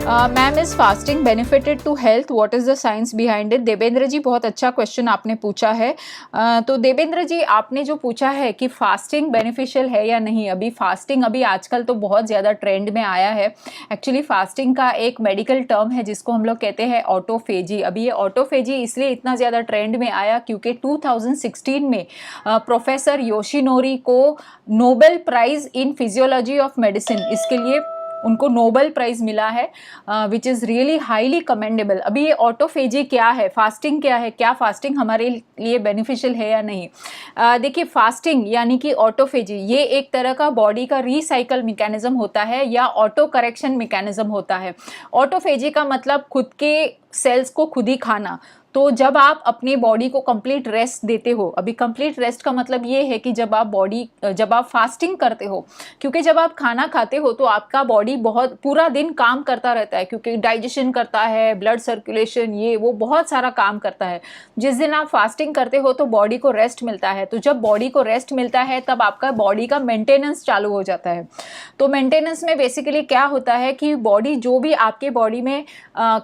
Ma'am, is fasting benefited to health? What is the science behind it? Devendra ji, बहुत अच्छा question आपने पूछा है। तो देवेंद्र जी, आपने जो पूछा है कि फास्टिंग बेनिफिशियल है या नहीं, अभी आजकल तो बहुत ज़्यादा ट्रेंड में आया है। एक्चुअली फास्टिंग का एक मेडिकल टर्म है जिसको हम लोग कहते हैं ऑटोफेजी। अभी ये ऑटोफेजी इसलिए इतना ज़्यादा ट्रेंड में आया क्योंकि 2016 में प्रोफेसर योशिनोरी को Nobel prize in physiology of medicine, इसके लिए उनको नोबेल प्राइज मिला है, which is really highly commendable. अभी ये ऑटोफेजी क्या है, फास्टिंग क्या है, क्या फास्टिंग हमारे लिए बेनिफिशियल है या नहीं? देखिए, फास्टिंग यानी कि ऑटोफेजी ये एक तरह का बॉडी का रिसाइकल मैकेनिज्म होता है या ऑटो करेक्शन मैकेनिज्म होता है। ऑटोफेजी का मतलब खुद के सेल्स को खुद ही खाना। तो जब आप अपनी बॉडी को कंप्लीट रेस्ट देते हो, अभी कंप्लीट रेस्ट का मतलब ये है कि जब आप फास्टिंग करते हो, क्योंकि जब आप खाना खाते हो तो आपका बॉडी बहुत पूरा दिन काम करता रहता है, क्योंकि डाइजेशन करता है, ब्लड सर्कुलेशन, ये वो बहुत सारा काम करता है। जिस दिन आप फास्टिंग करते हो तो बॉडी को रेस्ट मिलता है। तो जब बॉडी को रेस्ट मिलता है तब आपका बॉडी का मेंटेनेंस चालू हो जाता है। तो मेंटेनेंस में बेसिकली क्या होता है कि बॉडी जो भी आपके बॉडी में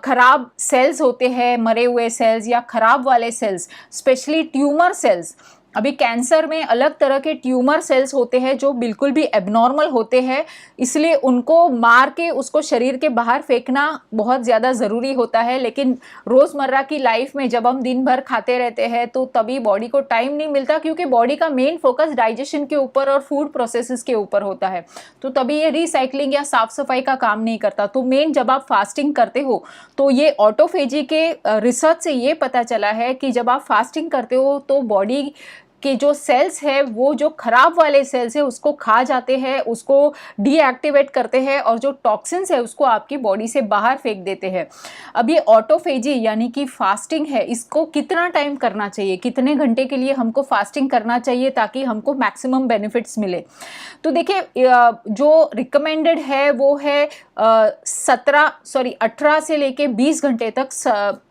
खराब सेल्स होते हैं, मरे हुए सेल्स या खराब वाले सेल्स, स्पेशली ट्यूमर सेल्स। अभी कैंसर में अलग तरह के ट्यूमर सेल्स होते हैं जो बिल्कुल भी एबनॉर्मल होते हैं, इसलिए उनको मार के उसको शरीर के बाहर फेंकना बहुत ज़्यादा ज़रूरी होता है। लेकिन रोज़मर्रा की लाइफ में जब हम दिन भर खाते रहते हैं तो तभी बॉडी को टाइम नहीं मिलता, क्योंकि बॉडी का मेन फोकस डाइजेशन के ऊपर और फूड प्रोसेसेस के ऊपर होता है। तो तभी ये रिसाइकलिंग या साफ सफाई का काम नहीं करता। तो मेन जब आप फास्टिंग करते हो तो ये ऑटोफेजी के रिसर्च से ये पता चला है कि जब आप फास्टिंग करते हो तो बॉडी कि जो सेल्स है वो जो खराब वाले सेल्स है उसको खा जाते हैं, उसको डीएक्टिवेट करते हैं और जो टॉक्सिन्स है उसको आपकी बॉडी से बाहर फेंक देते हैं। अब ये ऑटोफेजी यानी कि फास्टिंग है, इसको कितना टाइम करना चाहिए, कितने घंटे के लिए हमको फास्टिंग करना चाहिए ताकि हमको मैक्सिमम बेनिफिट्स मिले? तो देखिए, जो रिकमेंडेड है वो है 18 से लेके 20 घंटे तक,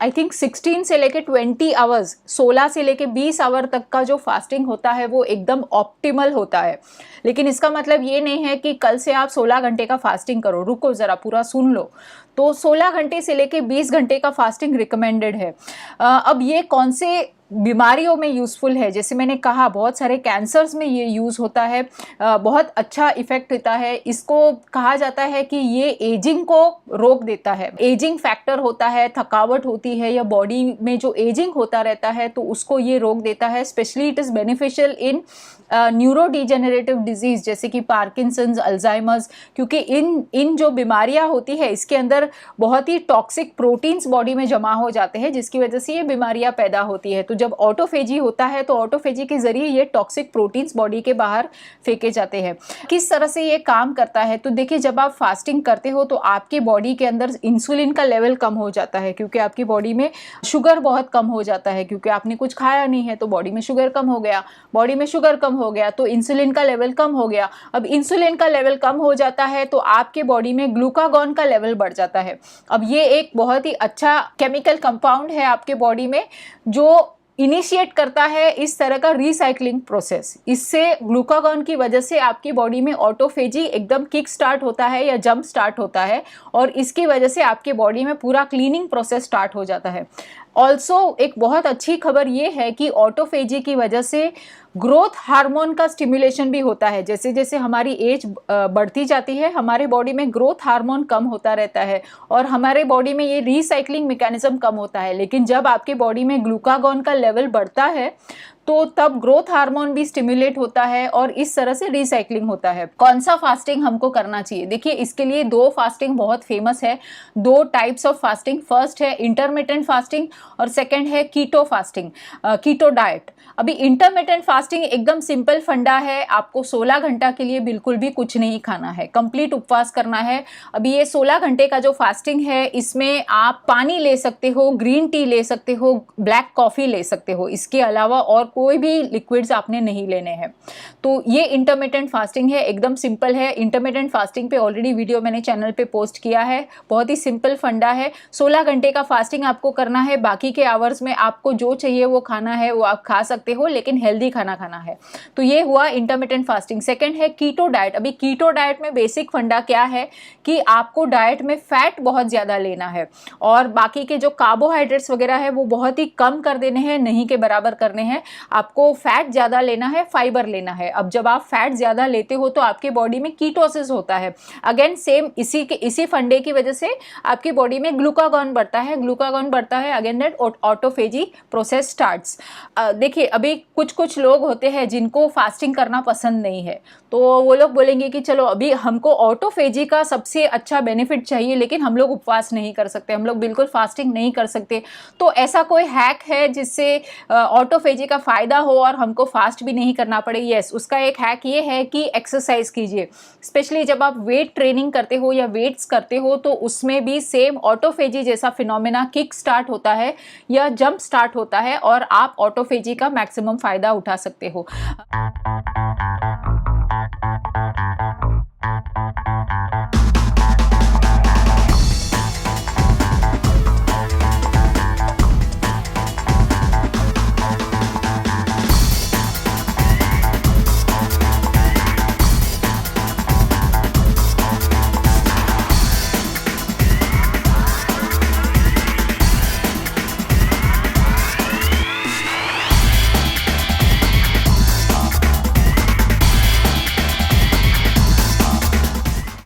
आई थिंक 16 से लेके 20 आवर्स, 16 से लेके 20 आवर तक का जो फास्टिंग होता है वो एकदम ऑप्टिमल होता है। लेकिन इसका मतलब ये नहीं है कि कल से आप 16 घंटे का फास्टिंग करो। रुको ज़रा, पूरा सुन लो। तो 16 घंटे से लेके 20 घंटे का फास्टिंग रिकमेंडेड है। अब ये कौन से बीमारियों में यूज़फुल है? जैसे मैंने कहा, बहुत सारे कैंसर्स में ये यूज़ होता है, बहुत अच्छा इफेक्ट होता है। इसको कहा जाता है कि ये एजिंग को रोक देता है। एजिंग फैक्टर होता है, थकावट होती है या बॉडी में जो एजिंग होता रहता है तो उसको ये रोक देता है। Specially it is beneficial in neuro degenerative disease जैसे कि पार्किंसंस, अल्जाइमर्स, क्योंकि इन जो बीमारियां होती है इसके अंदर बहुत ही टॉक्सिक प्रोटीन्स बॉडी में जमा हो जाते हैं, जिसकी वजह से ये बीमारियां पैदा होती है। तो जब ऑटोफेजी होता है तो ऑटोफेजी के जरिए ये टॉक्सिक प्रोटीन्स बॉडी के बाहर फेंके जाते हैं। किस तरह से ये काम करता है? तो देखिए, जब आप फास्टिंग करते हो तो आपके बॉडी के अंदर इंसुलिन का लेवल कम हो जाता है, क्योंकि आपकी बॉडी में शुगर बहुत कम हो जाता है, क्योंकि आपने कुछ खाया नहीं है तो बॉडी में शुगर कम हो गया। बॉडी में शुगर कम हो गया तो इंसुलिन का लेवल कम हो गया। अब इंसुलिन का लेवल कम हो जाता है तो आपके बॉडी में ग्लूकागॉन का लेवल बढ़ जाता है। अब ये एक बहुत ही अच्छा केमिकल कंपाउंड है आपके बॉडी में जो इनिशिएट करता है इस तरह का रिसाइकलिंग प्रोसेस। इससे ग्लूकागॉन की वजह से आपकी बॉडी में ऑटोफेजी एकदम किक स्टार्ट होता है या जंप स्टार्ट होता है, और इसकी वजह से आपके बॉडी में पूरा क्लीनिंग प्रोसेस स्टार्ट हो जाता है। ऑल्सो एक बहुत अच्छी खबर ये है कि ऑटोफेजी की वजह से ग्रोथ हार्मोन का स्टिमुलेशन भी होता है। जैसे जैसे हमारी एज बढ़ती जाती है हमारे बॉडी में ग्रोथ हार्मोन कम होता रहता है और हमारे बॉडी में ये रिसाइकलिंग मैकेनिज्म कम होता है। लेकिन जब आपके बॉडी में ग्लूकागॉन का लेवल बढ़ता है तो तब ग्रोथ हार्मोन भी स्टिमुलेट होता है और इस तरह से रिसाइकलिंग होता है। कौन सा फास्टिंग हमको करना चाहिए? देखिए, इसके लिए दो फास्टिंग बहुत फेमस है, दो टाइप्स ऑफ फास्टिंग। फर्स्ट है इंटरमिटेंट फास्टिंग और सेकंड है कीटो फास्टिंग, कीटो डाइट। अभी इंटरमिटेंट फास्टिंग एकदम सिंपल फंडा है, आपको 16 घंटा के लिए बिल्कुल भी कुछ नहीं खाना है, कंप्लीट उपवास करना है। अभी ये 16 घंटे का जो फास्टिंग है इसमें आप पानी ले सकते हो, ग्रीन टी ले सकते हो, ब्लैक कॉफ़ी ले सकते हो, इसके अलावा और कोई भी लिक्विड्स आपने नहीं लेने हैं। तो ये इंटरमिटेंट फास्टिंग है, एकदम सिंपल है। इंटरमिटेंट फास्टिंग पे ऑलरेडी वीडियो मैंने चैनल पे पोस्ट किया है। बहुत ही सिंपल फंडा है। 16 घंटे का फास्टिंग आपको करना है, बाकी के आवर्स में आपको जो चाहिए वो खाना है, वो आप खा सकते हो, लेकिन हेल्दी खाना खाना है। तो ये हुआ इंटरमिटेंट फास्टिंग। सेकंड है कीटो डाइट। अभी कीटो डाइट में बेसिक फंडा क्या है कि आपको डाइट में फैट बहुत ज़्यादा लेना है और बाकी के जो कार्बोहाइड्रेट्स वगैरह है वो बहुत ही कम कर देने हैं, नहीं के बराबर करने हैं। आपको फैट ज़्यादा लेना है, फाइबर लेना है। अब जब आप फैट ज़्यादा लेते हो तो आपके बॉडी में कीटोसिस होता है। अगेन सेम इसी फंडे की वजह से आपकी बॉडी में ग्लूकागॉन बढ़ता है। ग्लूकागॉन बढ़ता है, again that autophagy process starts. देखिए, अभी कुछ लोग होते हैं जिनको फास्टिंग करना पसंद नहीं है, तो वो लोग बोलेंगे कि चलो अभी हमको ऑटोफेजी का सबसे अच्छा बेनिफिट चाहिए, लेकिन हम लोग उपवास नहीं कर सकते, हम लोग बिल्कुल फास्टिंग नहीं कर सकते। तो ऐसा कोई हैक है जिससे ऑटोफेजी का फ़ायदा हो और हमको फास्ट भी नहीं करना पड़े? यस, उसका एक हैक ये है कि एक्सरसाइज कीजिए। स्पेशली जब आप वेट ट्रेनिंग करते हो या वेट्स करते हो तो उसमें भी सेम ऑटोफेजी जैसा फिनोमेना किक स्टार्ट होता है या जंप स्टार्ट होता है और आप ऑटोफेजी का मैक्सिमम फ़ायदा उठा सकते हो।